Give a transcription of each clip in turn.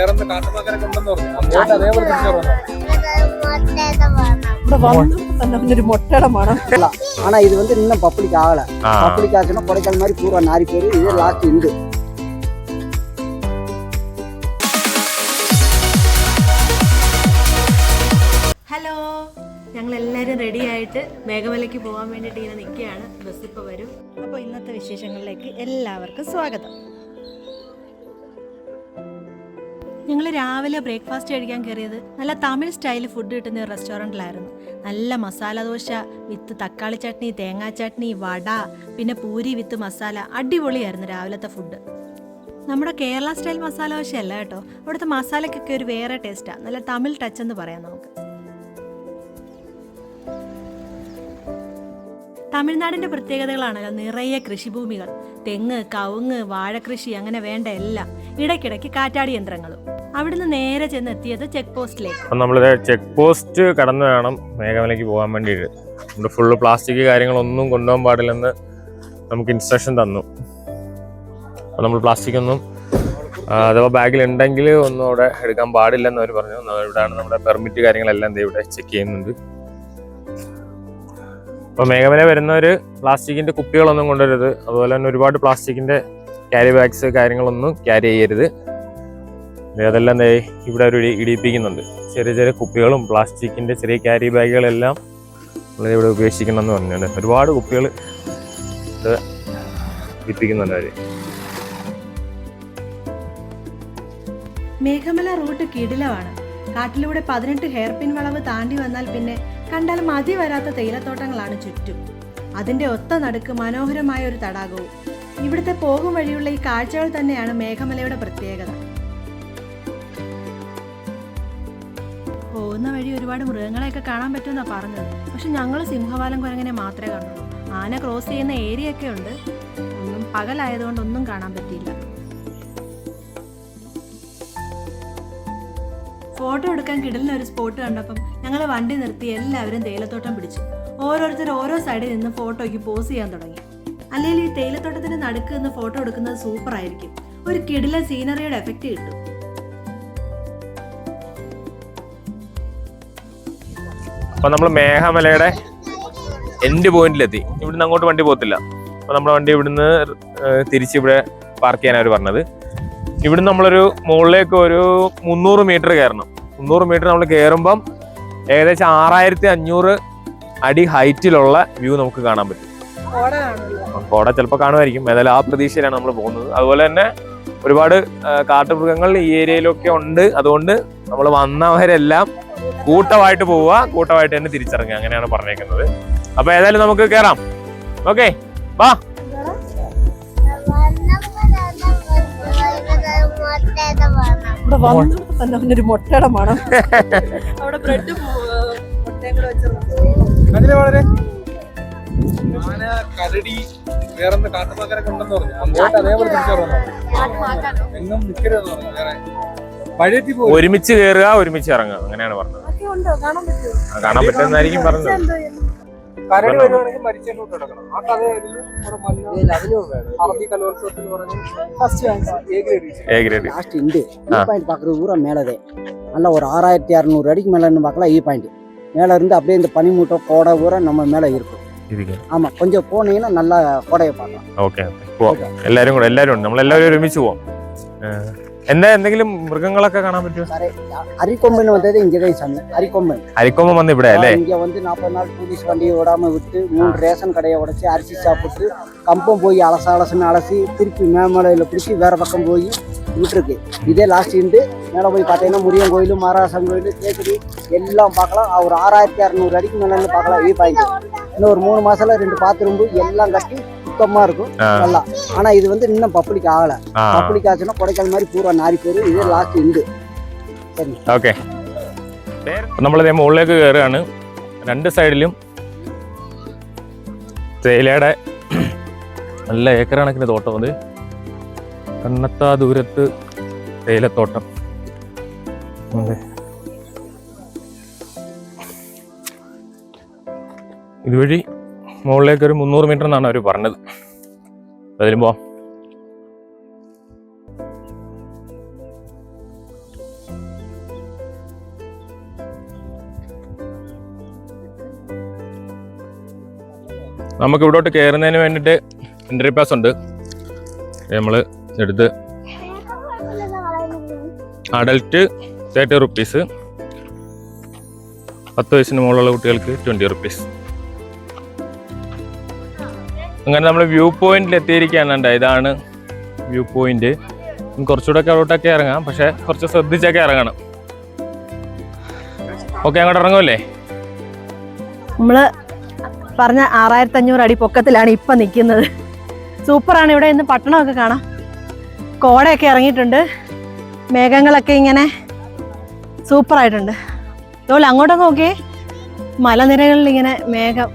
വേറൊന്ന് കാട്ടുമാക്കരൊക്കെ ഉണ്ടെന്ന് പറഞ്ഞു. അതേപോലെ ஒரு மொட்டை மனம். ஆனா இது வந்து இன்னும் பப்ளிக் ஆகல. பப்ளிக் ஆச்சுன்னா கொடைக்கால் மாதிரி பூரா நாரி போயிரு. இது லாஸ்ட் இண்டு. ഹലോ, ഞങ്ങളെല്ലാവരും റെഡി ആയിട്ട് മേഘമലയ്ക്ക് പോകാൻ വേണ്ടിയിട്ട് ഇങ്ങനെ നിൽക്കുകയാണ്. ബസ് ഇപ്പോൾ വരും. അപ്പോൾ ഇന്നത്തെ വിശേഷങ്ങളിലേക്ക് എല്ലാവർക്കും സ്വാഗതം. ഞങ്ങൾ രാവിലെ ബ്രേക്ക്ഫാസ്റ്റ് കഴിക്കാൻ കയറിയത് നല്ല തമിഴ് സ്റ്റൈൽ ഫുഡ് കിട്ടുന്ന ഒരു റെസ്റ്റോറൻറ്റിലായിരുന്നു. നല്ല മസാല ദോശ വിത്ത് തക്കാളി ചട്നി, തേങ്ങാ ചട്നി, വട, പിന്നെ പൂരി വിത്ത് മസാല. അടിപൊളിയായിരുന്നു രാവിലത്തെ ഫുഡ്. നമ്മുടെ കേരള സ്റ്റൈൽ മസാല ദോശയല്ല കേട്ടോ. അവിടുത്തെ മസാലയ്ക്കൊക്കെ ഒരു വേറെ ടേസ്റ്റാണ്. നല്ല തമിഴ് ടച്ച് എന്ന് പറയാം നമുക്ക്. തമിഴ്നാടിൻ്റെ പ്രത്യേകതകളാണല്ലോ നിറയെ കൃഷിഭൂമികൾ, തെങ്ങ്, കവുങ്ങ്, വാഴക്കൃഷി, അങ്ങനെ വേണ്ട എല്ലാം. ഇടയ്ക്കിടയ്ക്ക് കാറ്റാടി യന്ത്രങ്ങളും. അവിടുന്ന് നേരെ ചെന്നെത്തിയത് ചെക്ക് പോസ്റ്റിലേക്ക്. അപ്പം നമ്മൾ ചെക്ക് പോസ്റ്റ് കടന്നു വേണം മേഘമലയ്ക്ക് പോകാൻ വേണ്ടിയിട്ട്. നമ്മുടെ ഫുള്ള് പ്ലാസ്റ്റിക് കാര്യങ്ങളൊന്നും കൊണ്ടുപോകാൻ പാടില്ലെന്ന് നമുക്ക് ഇൻസ്ട്രക്ഷൻ തന്നു. അപ്പം നമ്മൾ പ്ലാസ്റ്റിക് ഒന്നും അഥവാ ബാഗിലുണ്ടെങ്കിൽ ഒന്നും അവിടെ എടുക്കാൻ പാടില്ലെന്ന് അവർ പറഞ്ഞു. ഇവിടെയാണ് നമ്മുടെ പെർമിറ്റ് കാര്യങ്ങളെല്ലാം ഇവിടെ ചെക്ക് ചെയ്യുന്നുണ്ട്. അപ്പോൾ മേഘമല വരുന്നവർ പ്ലാസ്റ്റിക്കിൻ്റെ കുപ്പികളൊന്നും കൊണ്ടുവരരുത്. അതുപോലെ തന്നെ ഒരുപാട് പ്ലാസ്റ്റിക്കിൻ്റെ ക്യാരി ബാഗ്സ് കാര്യങ്ങളൊന്നും ക്യാരി ചെയ്യരുത്. അതെല്ലാം ഇവിടെ ഒരു ഇടിയിപ്പിക്കുന്നുണ്ട്. ചെറിയ ചെറിയ കുപ്പികളും പ്ലാസ്റ്റിക്കിൻ്റെ ചെറിയ ക്യാരി ബാഗുകളെല്ലാം ഇവിടെ ഉപേക്ഷിക്കണം എന്ന് പറഞ്ഞുണ്ട്. ഒരുപാട് കുപ്പികൾ ഇത് ഇടിപ്പിക്കുന്നുണ്ട് അവർ. മേഘമല റൂട്ട് കിടിലമാണ്. കാട്ടിലൂടെ 18 ഹെയർപിൻ വളവ് താണ്ടി വന്നാൽ പിന്നെ കണ്ടാൽ മതി വരാത്ത തേയിലത്തോട്ടങ്ങളാണ് ചുറ്റും. അതിന്റെ ഒത്ത നടുക്ക് മനോഹരമായ ഒരു തടാകവും. ഇവിടുത്തെ പോകും വഴിയുള്ള ഈ കാഴ്ചകൾ തന്നെയാണ് മേഘമലയുടെ പ്രത്യേകത. പോകുന്ന വഴി ഒരുപാട് മൃഗങ്ങളെയൊക്കെ കാണാൻ പറ്റുമെന്നാണ് പറഞ്ഞത്. പക്ഷെ ഞങ്ങൾ സിംഹവാലം കുരങ്ങനെ മാത്രമേ കണ്ടുള്ളൂ. ആന ക്രോസ് ചെയ്യുന്ന ഏരിയ ഒക്കെ ഉണ്ട്. ഒന്നും പകലായതുകൊണ്ട് ഒന്നും കാണാൻ പറ്റിയില്ല. ഫോട്ടോ എടുക്കാൻ കിടലിന് ഒരു സ്പോട്ട് കണ്ടപ്പം ഞങ്ങൾ വണ്ടി നിർത്തി എല്ലാവരും തേയിലത്തോട്ടം പിടിച്ചു. ഓരോരുത്തർ ഓരോ സൈഡിൽ നിന്ന് ഫോട്ടോയ്ക്ക് പോസ് ചെയ്യാൻ തുടങ്ങി. അല്ലെങ്കിൽ ഈ തേയിലത്തോട്ടത്തിന്റെ നടുക്ക് നിന്ന് ഫോട്ടോ എടുക്കുന്നത് സൂപ്പർ ആയിരിക്കും. ഒരു കിടില സീനറിയുടെ എഫക്റ്റ് കിട്ടും. അപ്പൊ നമ്മൾ മേഘമലയുടെ എൻഡ് പോയിന്റിലെത്തി. ഇവിടുന്ന് അങ്ങോട്ട് വണ്ടി പോകത്തില്ല. അപ്പൊ നമ്മുടെ വണ്ടി ഇവിടുന്ന് തിരിച്ച് ഇവിടെ പാർക്ക് ചെയ്യാൻ അവർ പറഞ്ഞത്. ഇവിടുന്ന് നമ്മളൊരു മുകളിലേക്ക് ഒരു 300 മീറ്റർ കയറണം. 300 മീറ്റർ നമ്മൾ കയറുമ്പം ഏകദേശം 6500 അടി ഹൈറ്റിലുള്ള വ്യൂ നമുക്ക് കാണാൻ പറ്റും. കോട ചിലപ്പോൾ കാണുമായിരിക്കും. ഏതായാലും ആ പ്രതീക്ഷയിലാണ് നമ്മൾ പോകുന്നത്. അതുപോലെ തന്നെ ഒരുപാട് കാട്ടുമൃഗങ്ങൾ ഈ ഏരിയയിലൊക്കെ ഉണ്ട്. അതുകൊണ്ട് നമ്മൾ വന്നവരെല്ലാം കൂട്ടമായിട്ട് പോവുക, കൂട്ടമായിട്ട് തന്നെ തിരിച്ചിറങ്ങുക, അങ്ങനെയാണ് പറഞ്ഞേക്കുന്നത്. അപ്പൊ ഏതായാലും നമുക്ക് കയറാം. ഓക്കെ, വാ. ഒരു മുട്ടയുടെ മണം. അവിടെ ബ്രെഡ് കരടി വേറൊന്ന് കാട്ടുമാക്കരൊക്കെ ഉണ്ടെന്ന് പറഞ്ഞു. അതേപോലെ എങ്ങും നിൽക്കരുതെന്ന് പറഞ്ഞു. ഒരുമിച്ച് കയറുക, ഒരുമിച്ച് ഇറങ്ങുക, അങ്ങനെയാണ് പറഞ്ഞത്. കാണാൻ പറ്റുന്നതായിരിക്കും പറഞ്ഞത്. കരടി വരുവാണെങ്കിൽ മരിച്ചോട്ട് കിടക്കണം. ആ കഥയായിരുന്നു അറബി കലോത്സവത്തിൽ പറഞ്ഞു. லாஸ்ட் இண்டு பாயிண்ட் பார்க்குறது ஊரா மேலதே நல்லா ஒரு 6600 அடிக்கு மேலே பார்க்கலாம். ஈ பாயிண்ட் மேலே இருந்து அப்படியே இந்த பனிமூட்டை கோடை ஊரா நம்ம மேலே இருக்கும். ஆமா, கொஞ்சம் போனீங்கன்னா நல்லா கோடையை பார்க்கலாம். ഓക്കെ, എല്ലാവരും കൂടെ, എല്ലാവരും നമ്മളെല്ലാവരും ഒരുമിച്ച് പോവാം. എന്തെങ്കിലും മൃഗങ്ങളൊക്കെ കാണാൻ പറ്റുമോ? அரிக்கொம்பன் வந்தது இங்கதான் சாமி. അരിക്കൊമ്പൻ വന്ന് ഇവിടെ அല്ലേ? இங்க வந்து 40 நாள் டூரிஸ்ட் வண்டியை விடாம விட்டு 3 ரேஷன் கடையை உடைச்சு அரிசி சாப்பிட்டு கம்பம் போய் அலசுன்னு அலசி திருப்பி மேமலையில பிடிச்சி வேற பக்கம் போய் விட்டுருக்கு. இதே லாஸ்ட் இண்டு மேலே போய் பார்த்தீங்கன்னா முருகன் கோயில், மாராசன் கோயில், தேக்கடி எல்லாம் பார்க்கலாம். ஒரு 6600 அடிக்கு மேலே பார்க்கலாம். ஈ பாயிண்ட் இன்னும் ஒரு 3 மாசத்துல 2 பாத்ரூம் எல்லாம் கட்டி சுத்தமா இருக்கும் நல்லா. ஆனா இது வந்து இன்னும் பப்ளிக் ஆகல. பப்ளிக் ஆச்சுன்னா கொடைக்கால் மாதிரி பூரா നാരി പോര്. ഇത് ലാസ്റ്റ് ഇണ്ട്. ശരി, ഓക്കെ. നമ്മളിതേ മുകളിലേക്ക് കയറുകയാണ്. 2 സൈഡിലും തേയിലയുടെ നല്ല ഏക്കർ കണക്കിന് തോട്ടം. അത് കണ്ണത്താ ദൂരത്ത് തേയിലത്തോട്ടം. ഇതുവഴി മുകളിലേക്ക് ഒരു 300 മീറ്റർ എന്നാണ് അവർ പറഞ്ഞത്. അതിലും പോവാം. നമുക്ക് ഇവിടോട്ട് കയറുന്നതിന് വേണ്ടിയിട്ട് എൻട്രി പാസ് ഉണ്ട്. നമ്മൾ എടുത്ത് അഡൽട്ട് 30 റുപ്പീസ്, 10 വയസ്സിന് മുകളിലുള്ള കുട്ടികൾക്ക് 20 റുപ്പീസ്. അങ്ങനെ നമ്മൾ വ്യൂ പോയിന്റിൽ എത്തിയിരിക്കുകയാണ്. ഇതാണ് വ്യൂ പോയിന്റ്. കുറച്ചുകൂടെ ഒക്കെ അവിടോട്ടൊക്കെ ഇറങ്ങാം, പക്ഷെ കുറച്ച് ശ്രദ്ധിച്ചൊക്കെ ഇറങ്ങണം. ഓക്കെ, അങ്ങോട്ട് ഇറങ്ങുമല്ലേ? നമ്മള് പറഞ്ഞ 6500 അടി പൊക്കത്തിലാണ് ഇപ്പൊ നിൽക്കുന്നത്. സൂപ്പറാണ്. ഇവിടെ ഇന്ന് പട്ടണമൊക്കെ കാണാം. കോടയൊക്കെ ഇറങ്ങിയിട്ടുണ്ട്, മേഘങ്ങളൊക്കെ ഇങ്ങനെ സൂപ്പറായിട്ടുണ്ട്. അതുപോലെ അങ്ങോട്ടൊക്കെ നോക്കിയേ, മലനിരകളിൽ ഇങ്ങനെ മേഘം.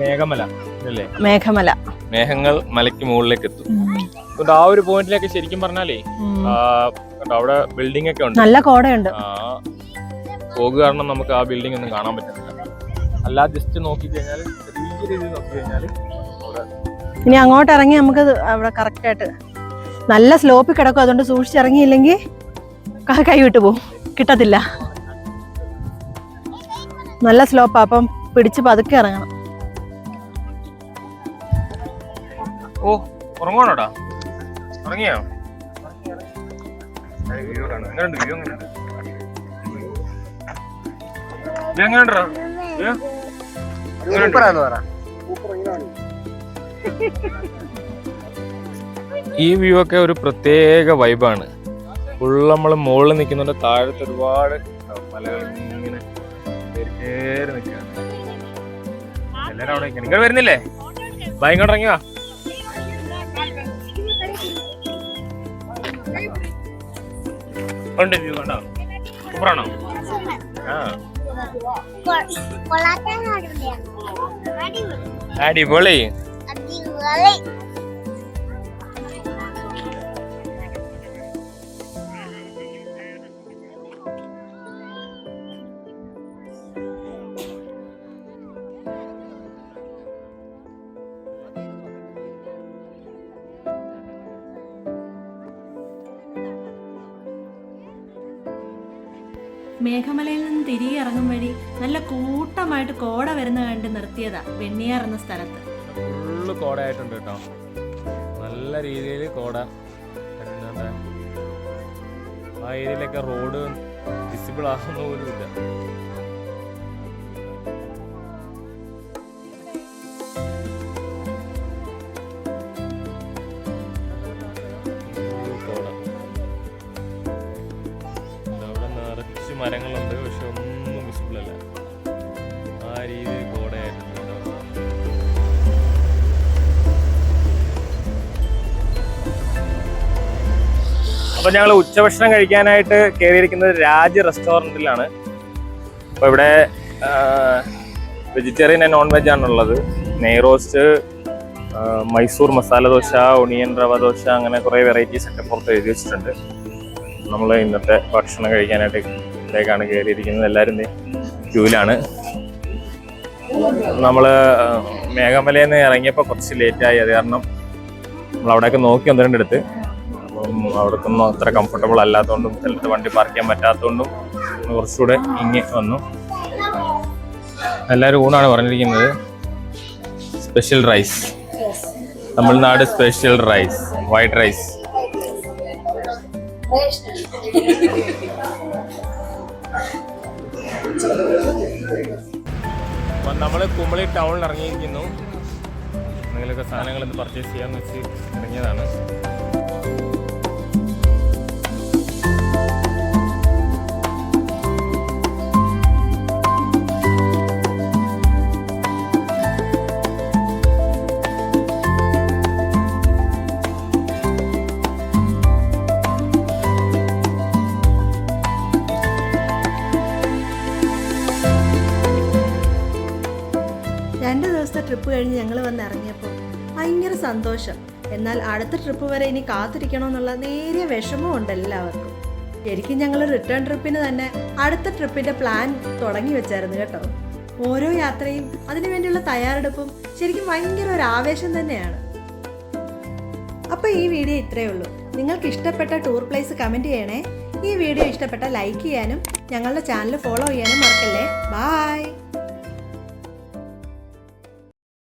മേഘമല അല്ലേ? മേഘമല, മേഘങ്ങൾ മലയ്ക്ക് മുകളിലേക്ക് എത്തും. ആ ഒരു പോയിന്റിലേക്ക് ശരിക്കും പറഞ്ഞാലേ അവിടെ ബിൽഡിംഗ് ഒക്കെ ഉണ്ട്, നല്ല കോടയുണ്ട്. ഫോഗ് കാരണം നമുക്ക് ആ ബിൽഡിംഗ് ഒന്നും കാണാൻ പറ്റുന്നില്ല. അല്ലാതെ ജസ്റ്റ് നോക്കി കഴിഞ്ഞാൽ ചെറിയ രീതിയിൽ നോക്കി കഴിഞ്ഞാൽ ഇനി അങ്ങോട്ട് ഇറങ്ങി നമുക്ക് അവിടെ കറക്റ്റ് ആയിട്ട് നല്ല സ്ലോപ്പിൽ കിടക്കും. അതുകൊണ്ട് സൂക്ഷിച്ചിറങ്ങിയില്ലെങ്കിൽ കൈ വിട്ടു പോകും, കിട്ടത്തില്ല. നല്ല സ്ലോപ്പാ, അപ്പം പിടിച്ച് പതുക്കെ ഇറങ്ങണം. ഓ, ഉറങ്ങണോടാ? ഉറങ്ങിയോ? ഈ വ്യൂ ഒക്കെ ഒരു പ്രത്യേക വൈബാണ്. ഫുള്ള് നമ്മൾ മുകളിൽ നിൽക്കുന്നുണ്ട്, താഴത്ത് ഒരുപാട് മലകൾ ഇങ്ങനെ കയറി നിൽക്കുകയാണ്. എല്ലാരും അവിടെ നിൽക്കണം. നിങ്ങൾ വരുന്നില്ലേ? ഇങ്ങോട്ട് ഇറങ്ങിയോ? ഉണ്ട് വ്യൂ കണ്ടോ? സൂപ്പറാണോ? അടിപൊളി. മേഘമലയിൽ നിന്ന് തിരികെ ഇറങ്ങും വഴി നല്ല കൂട്ടമായിട്ട് കോട വരുന്ന കണ്ട് നിർത്തിയതാ വെണ്ണിയാർ എന്ന സ്ഥലത്ത്. ഫുള്ള് കോടയായിട്ടുണ്ട് കേട്ടോ, നല്ല രീതിയിൽ കോട. ആ ഏരിയയിലൊക്കെ റോഡ് വിസിബിൾ ആകുന്ന പോലും ഇല്ല. മരങ്ങളുണ്ട്, പക്ഷെ ഒന്നും വിസിബിൾ അല്ല. ആ രീതിയിൽ കോടയായിട്ടുണ്ട്. അപ്പൊ ഞങ്ങൾ ഉച്ചഭക്ഷണം കഴിക്കാനായിട്ട് കയറിയിരിക്കുന്നത് രാജ് റെസ്റ്റോറൻറ്റിലാണ്. അപ്പോൾ ഇവിടെ വെജിറ്റേറിയൻ ആൻഡ് നോൺ വെജ് ആണുള്ളത്. നെയ് റോസ്റ്റ്, മൈസൂർ മസാല ദോശ, ഒണിയൻ റവ ദോശ, അങ്ങനെ കുറേ വെറൈറ്റീസ് ഒക്കെ പുറത്ത് എഴുതി വെച്ചിട്ടുണ്ട്. നമ്മൾ ഇന്നത്തെ ഭക്ഷണം കഴിക്കാനായിട്ട് ാണ് കയറിയിരിക്കുന്നത്. എല്ലാവരും ക്യൂവിലാണ്. നമ്മൾ മേഘമലയിൽ നിന്ന് ഇറങ്ങിയപ്പോൾ കുറച്ച് ലേറ്റായി. അത് കാരണം നമ്മൾ അവിടെയൊക്കെ നോക്കി 1-2 എടുത്ത്. അപ്പം അവിടേക്കൊന്നും അത്ര കംഫർട്ടബിൾ അല്ലാത്തതുകൊണ്ടും ചിലർക്ക് വണ്ടി പാർക്ക് ചെയ്യാൻ പറ്റാത്തതുകൊണ്ടും കുറച്ചുകൂടെ ഇങ്ങി വന്നു. എല്ലാവരും ഊണാണ് പറഞ്ഞിരിക്കുന്നത്. Special rice, Tamil Nadu special rice, white rice. അപ്പം നമ്മൾ കുമളി ടൗണിൽ ഇറങ്ങിയിരിക്കുന്നു. എന്തെങ്കിലുമൊക്കെ സാധനങ്ങൾ ഇന്ന് പർച്ചേസ് ചെയ്യാമെന്ന് വെച്ച് ഇറങ്ങിയതാണ്. ട്രിപ്പ് കഴിഞ്ഞ് ഞങ്ങൾ വന്ന് ഇറങ്ങിയപ്പോൾ ഭയങ്കര സന്തോഷം. എന്നാൽ അടുത്ത ട്രിപ്പ് വരെ ഇനി കാത്തിരിക്കണമെന്നുള്ള നേരിയ വിഷമമുണ്ട് എല്ലാവർക്കും. ശരിക്കും ഞങ്ങൾ റിട്ടേൺ ട്രിപ്പിന് തന്നെ അടുത്ത ട്രിപ്പിൻ്റെ പ്ലാൻ തുടങ്ങി വെച്ചായിരുന്നു കേട്ടോ. ഓരോ യാത്രയും അതിനുവേണ്ടിയുള്ള തയ്യാറെടുപ്പും ശരിക്കും ഭയങ്കര ഒരു ആവേശം തന്നെയാണ്. അപ്പോൾ ഈ വീഡിയോ ഇത്രയേ ഉള്ളൂ. നിങ്ങൾക്ക് ഇഷ്ടപ്പെട്ട ടൂർ പ്ലേസ് കമൻറ്റ് ചെയ്യണേ. ഈ വീഡിയോ ഇഷ്ടപ്പെട്ട ലൈക്ക് ചെയ്യാനും ഞങ്ങളുടെ ചാനൽ ഫോളോ ചെയ്യാനും മറക്കല്ലേ. ബായ്.